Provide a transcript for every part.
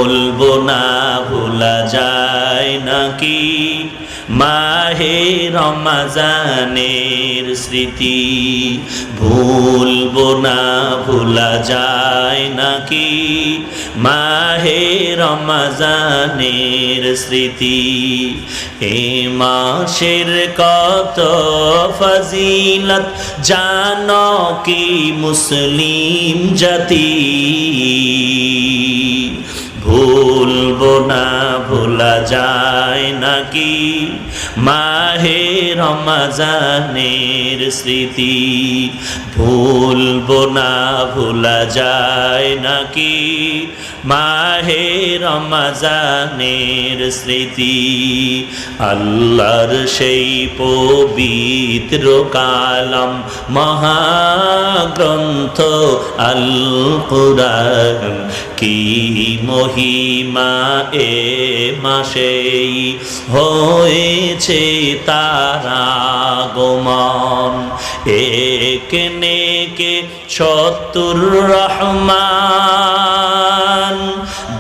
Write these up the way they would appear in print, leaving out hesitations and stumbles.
ভুলবো না ভোলা যায় নাকি মাহে রমজানের স্মৃতি, ভুলবো না ভোলা যায় নাকি মাহে রমজানের স্মৃতি। এ মাসের কত ফজিলত জানো কি মুসলিম জাতি, ভুলবো না ভোলা যায় নাকি মাহে রমজানের স্মৃতি, ভুলবো না ভোলা যায় নাকি মাহে রমজানের স্মৃতি। আল্লাহর সেই পবিত্র কালাম মহাগ্রন্থ আল কুরআন, কি মহিমা এ মাসেই হয়েছে তার আগমন। এক নেকে ৭০ রহমান,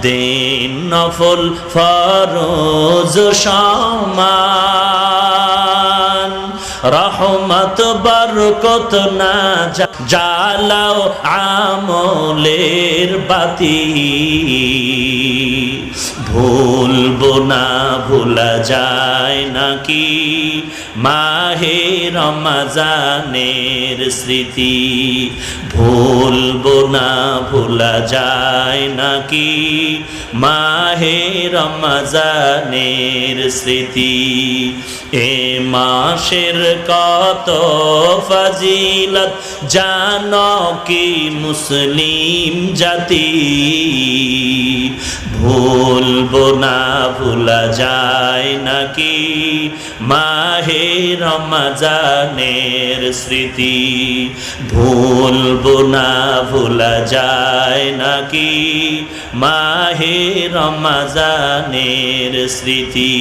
দিন নফল ফরজ সমান। রহমত বরকত না জ্বালাও আমলের বাতি, ভুলবো না ভোলা যায় নাকি মাহে রমজানের স্মৃতি, ভুলবো না ভোলা যায় নাকি মাহে রমজানের স্মৃতি। এ মাসের কত ফজিলত জানো কি মুসলিম জাতি, ভুলবো না ভোলা যায় নাকি মাহে রমজানের স্মৃতি, ভুলবো না ভোলা যায় নাকি মাহে রমজানের স্মৃতি।